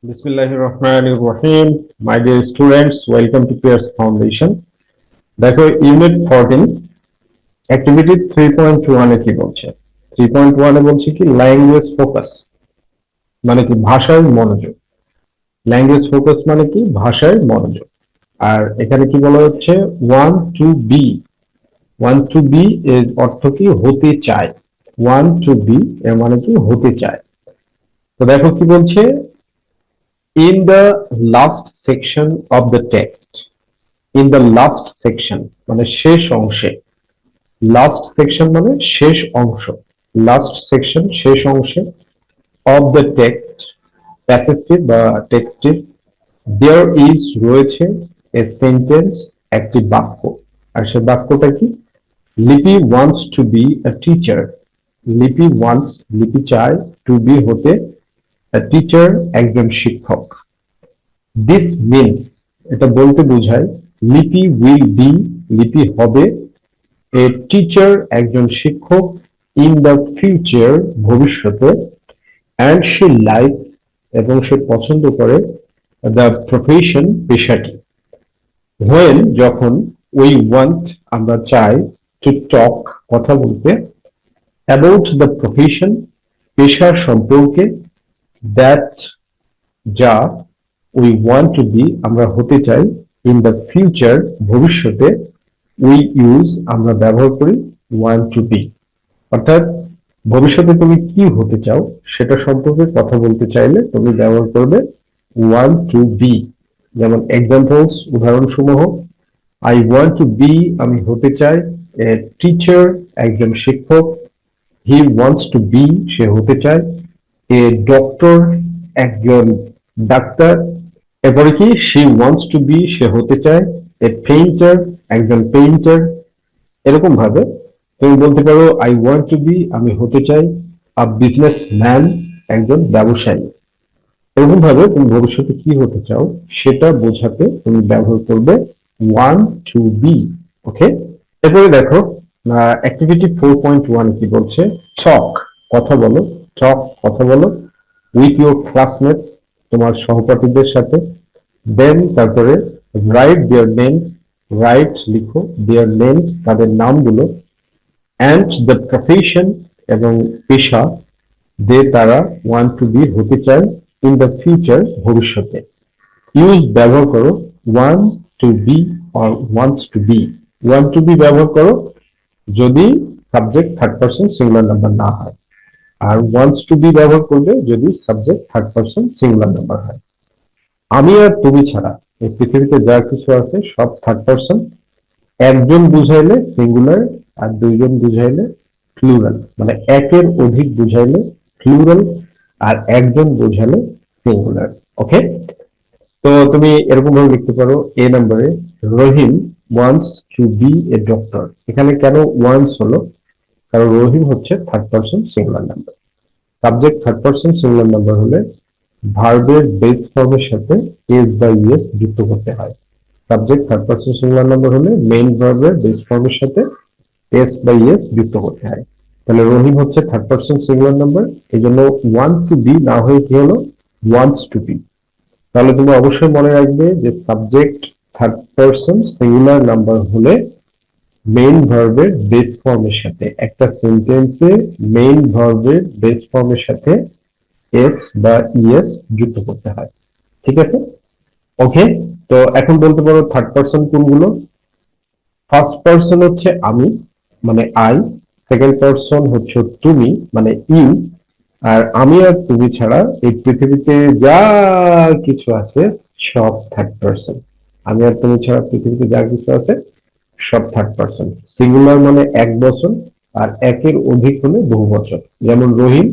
Bismillahir Rahmanir Rahim. My dear students, welcome to Pierce Foundation. দেখো unit 14 activity 3.1 এ কি বলছে? 3.1 এ বলছে কি ল্যাঙ্গুয়েজ ফোকাস মানে কি ভাষায় মনোযোগ। ল্যাঙ্গুয়েজ ফোকাস মানে কি ভাষায় মনোযোগ। আর এখানে কি বলা হচ্ছে want to be. Want to be এর অর্থ কি হতে চায়। ওয়ান টু বি এর মানে কি হতে চায়। তো দেখো কি বলছে in the last section of the text. In the last section মানে শেষ অংশে। লাস্ট সেকশন মানে শেষ অংশ। লাস্ট সেকশন শেষ অংশে of the text প্যাসেজটি বা টেক্সটটি there is রয়েছে a sentence একটি বাক্য। আর সে বাক্যটা কি? লিপি wants to be a teacher. লিপি wants লিপি চায় to be হতে a teacher একজন শিক্ষক। দিস মিনস এটা বলতে বোঝায় লিপি উইল বি লিপি হবে এ টিচার একজন শিক্ষক ইন দ্য ফিউচার ভবিষ্যতে অ্যান্ড শি লাইক এবং সে পছন্দ করে দ্য প্রফেশন পেশাটি। হোয়েন যখন উই ওয়ান্ট আমরা চাই টু টক কথা বলতে অ্যাবাউট দ্য প্রফেশন পেশার সম্পর্কে দ্যাট যা উই ওয়ান্ট টু বি আমরা হতে চাই ইন দ্য ফিউচার ভবিষ্যতে উই ইউজ আমরা ব্যবহার করি ওয়ান্ট টু বি। অর্থাৎ ভবিষ্যতে তুমি কি হতে চাও সেটা সম্পর্কে কথা বলতে চাইলে তুমি ব্যবহার করবে ওয়ান্ট টু বি। যেমন এক্সাম্পলস উদাহরণসমূহ আই ওয়ান্ট টু বি আমি হতে চাই এ টিচার একজন শিক্ষক। হি ওয়ান্টস টু বি সে হতে চায় এ ডক্টর একজন ডাক্তার। এরপরে কি শি ওয়ান্টস টু বি সে হতে চায় এ পেইন্টার একজন পেইন্টার। এরকম ভাবে তুমি বলতে পারো আই ওয়ান্ট টু বি আমি হতে চাই আ বিজনেস ম্যান একজন ব্যবসায়ী। এরকম ভাবে তুমি ভবিষ্যতে কি হতে চাও সেটা বোঝাতে তুমি ব্যবহার করবে ওয়ান্ট টু বি। ওকে, এরপরে দেখো অ্যাক্টিভিটি 4.1 কি বলছে? টক কথা বলো। টক কথা বলো উইথ ইউর ক্লাসমেটস তোমার সহপাঠীদের সাথে। দেন তারপরে রাইট দেয়ার নেমস রাইট লিখো দেয়ার নেমস তাদের নামগুলো অ্যান্ড দ্য প্রফেশন এবং পেশা দে তারা ওয়ান্ট টু বি হতে চায় ইন দ্য ফিউচার ভবিষ্যতে। ইউজ ব্যবহার করো want to be or wants to be. Want to be ব্যবহার করো যদি subject third person singular number না হয়, আর ওয়ান্টস টু বি ব্যবহার করবে যদি subject third person singular number হয়। আমি আর তুমি ছাড়া এই পৃথিবীতে যা কিছু আছে সব থার্ড পারসন। একজন বুঝাইলে সিঙ্গুলার আর দুইজন বুঝাইলে প্লুরাল, মানে একের অধিক বুঝাইলে প্লুরাল আর একজন বুঝালে সিঙ্গুলার। ওকে, তো তুমি এরকম ভাবে লিখতে পারো এ নম্বরে Rahim wants to be a doctor. এখানে কেন ওয়ান্টস হলো? কারণ রহিম হচ্ছে third person singular number. Subject third person singular number হলে ভার্বের বেস ফর্মের সাথে এস বা ইএস যুক্ত করতে হয়। Subject third person singular number হলে মেইন ভার্বের বেস ফর্মের সাথে এস বা ইএস যুক্ত করতে হয়। তাহলে রহিম হচ্ছে থার্ড পারসন সিঙ্গুলার নাম্বার, এই জন্য ওয়ান্ট টু বি না হয়ে কি হলো ওয়ান্টস টু বি। তাহলে তুমি অবশ্যই মনে রাখবে যে subject third person singular number হলে মেইন ভার্বের বেস ফর্মের সাথে একটা সেন্টেন্সে মেইন ভার্বের বেস ফর্মের সাথে এস বা ইএস যুক্ত করতে হয়। ঠিক আছে, ওকে। তো এখন বলতে পারো থার্ড পারসন কোনগুলো? ফার্স্ট পারসন হচ্ছে আমি মানে আই, সেকেন্ড পারসন হচ্ছে তুমি মানে ইউ, আর আমি আর তুমি ছাড়া এই পৃথিবীতে যা কিছু আছে সব থার্ড পারসন। আমি আর তুমি ছাড়া পৃথিবীতে যা কিছু আছে সব থার্ড পারসন। সিঙ্গুলার মানে এক বচন আর একের অধিক হলে বহু বচন। যেমন রহিম,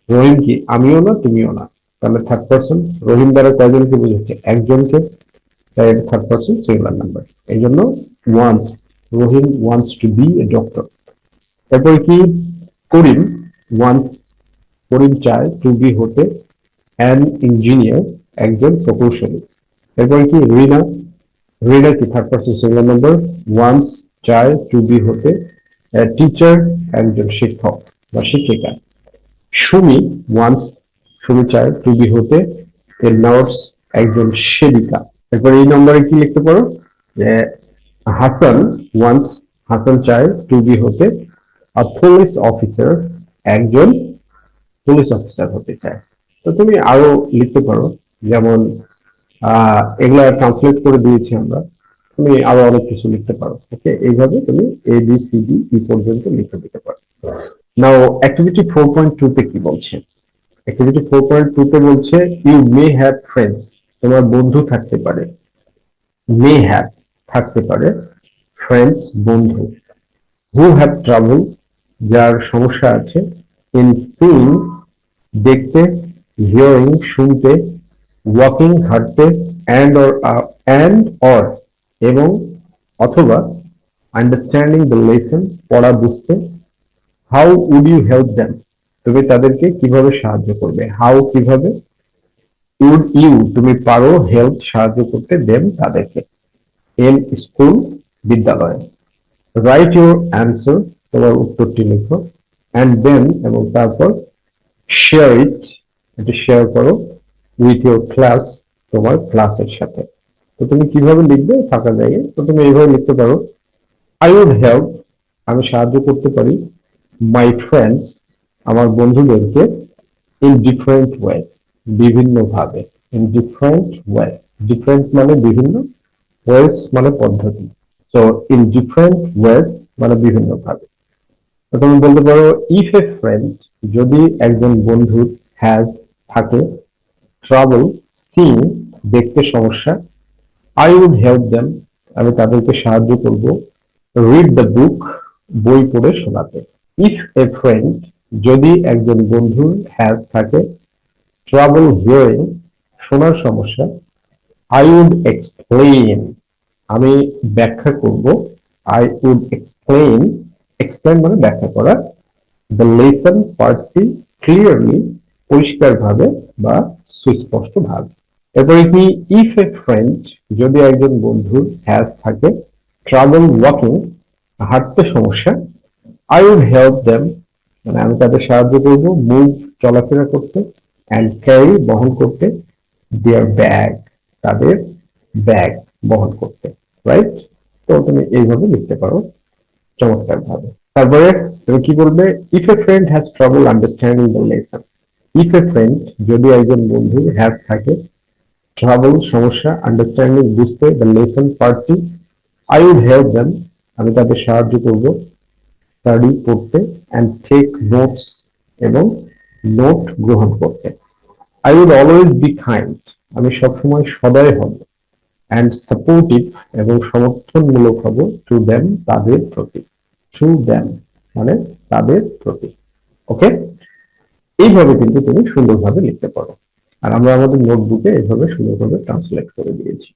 রহিম কি আমিও না তুমিও না, তাহলে থার্ড পারসন। রহিম দ্বারা কয়জনকে বোঝাচ্ছে? একজনকে, তাই এটা থার্ড পারসন সিঙ্গুলার নাম্বার। এই জন্য wants, Rahim wants to be a doctor. তারপর কি করিম ওয়ান্টস, করিম চায় টু বি হতে অ্যান ইঞ্জিনিয়ার একজন প্রকৌশলী। এরপর কি রিনা, রিনা কি third person singular number, wants চায় টু বি হতে টিচার একজন শিক্ষক বা শিক্ষিকা। সুমি ওয়ান্টস সুমি চায় টু বি হতে এ নার্স একজন সেবিকা। এরপর এই নম্বরে কি লিখতে পারো যে হাসান ওয়ান্স, হাসান চায় টু বি হতে পুলিশ অফিসার, একজন পুলিশ অফিসার হতে চায়। তো তুমি আরো লিখতে পারো, যেমন এগুলা ট্রান্সলেট করে দিয়েছি আমরা, তুমি আরো অনেক কিছু লিখতে পারো। ওকে, এইভাবে তুমি A B C D E পর্যন্ত লিখে দিতে পারো। নাও অ্যাক্টিভিটি 4.2 তে কি বলছে? অ্যাক্টিভিটি 4.2 তে বলছে ইউ মে হ্যাভ ফ্রেন্ডস, তোমার বন্ধু থাকতে পারে। মে হ্যাভ থাকতে পারে, ফ্রেন্ডস বন্ধু, হু হ্যাভ ট্রাভেল যার সমস্যা আছে, ইন সিইং দেখতে, হিয়ারিং শুনতে, ওয়াকিং হাঁটতে, অর এবং অথবা, আন্ডারস্ট্যান্ডিং দ্য লেসন পড়া বুঝতে, how would you help them তুমি তাদেরকে কিভাবে সাহায্য করবে, হাউ কিভাবে, উড ইউ তুমি পারো, হেল্প সাহায্য করতে, দেম তাদেরকে, ইন স্কুল বিদ্যালয়ে, রাইট ইউর অ্যান্সার তোমার উত্তরটি লিখো, অ্যান্ড দেন এবং তারপর, শেয়ার ইট এটা শেয়ার করো, উইথ ইউর ক্লাস তোমার ক্লাসের সাথে। তো তুমি কিভাবে লিখবে ফাঁকা জায়গায়? তো তুমি এইভাবে লিখতে পারো, আই উড হেল্প আমি সাহায্য করতে পারি, মাই ফ্রেন্ডস আমার বন্ধুদেরকে, ইন ডিফারেন্ট ওয়ে বিভিন্ন ভাবে, ইন ডিফারেন্ট ওয়ে, ডিফারেন্ট মানে বিভিন্ন, ওয়েস মানে পদ্ধতি, তো ইন ডিফারেন্ট ওয়েজ মানে বিভিন্ন ভাবে। তো তুমি বলতে পারো ইফ এ ফ্রেন্ড যদি একজন বন্ধুর হ্যাজ থাকে, ট্রাবল সিইং দেখতে সমস্যা, আই উড হেল্প দেম আমি তাদেরকে সাহায্য করব, রিড দ্য বুক বই পড়ে শোনাতে। ইফ এ ফ্রেন্ড যদি একজন বন্ধুর হ্যাজ থাকে, ট্রাবল হিয়ারিং শোনার সমস্যা, আই উড এক্সপ্লেইন আমি ব্যাখ্যা করব, আই উড এক্সপ্লেইন এক্সপ্লেইন মানে ব্যাখ্যা করা, দ্য লেসন পার্টটি ক্লিয়ারলি পরিষ্কারভাবে বা সুস্পষ্টভাবে। এরপরে কি, ইফ এ ফ্রেন্ড যদি একজন বন্ধুর হ্যাজ থাকে, ট্রাভেল ওয়াকিং হাঁটতে সমস্যা, আই উড হেল্প দেম মানে আমি তাদের সাহায্য করব, মুভ চলাফেরা করতে, অ্যান্ড ক্যারি বহন করতে, দেয়ার ব্যাগ তাদের ব্যাগ বহন করতে, রাইট? তো তুমি এইভাবে লিখতে পারো চমৎকার ভাবে। তারপরে তুমি কি বলবে, if a friend has trouble understanding the lesson, if a friend যদি একজন বন্ধু হ্যাজ থাকে, ট্রাবল সমস্যা, আন্ডারস্ট্যান্ডিং বুঝতে, দ্য লেসন পার্টটি, আই উড হেল্প দেম আমি তাদের সাহায্য করব, স্টাডি পড়তে, অ্যান্ড টেক নোটস এবং নোট গ্রহণ করতে। I would always be kind আমি সবসময় সদয় হব, অ্যান্ড সাপোর্টিভ এবং সমর্থনমূলক হব, টু দেম তাদের প্রতি, টু দেম মানে তাদের প্রতি। ওকে, এইভাবে কিন্তু তুমি সুন্দরভাবে লিখতে পারো। আর আমরা আমাদের নোটবুকে এইভাবে সুন্দরভাবে ট্রান্সলেট করে দিয়েছি।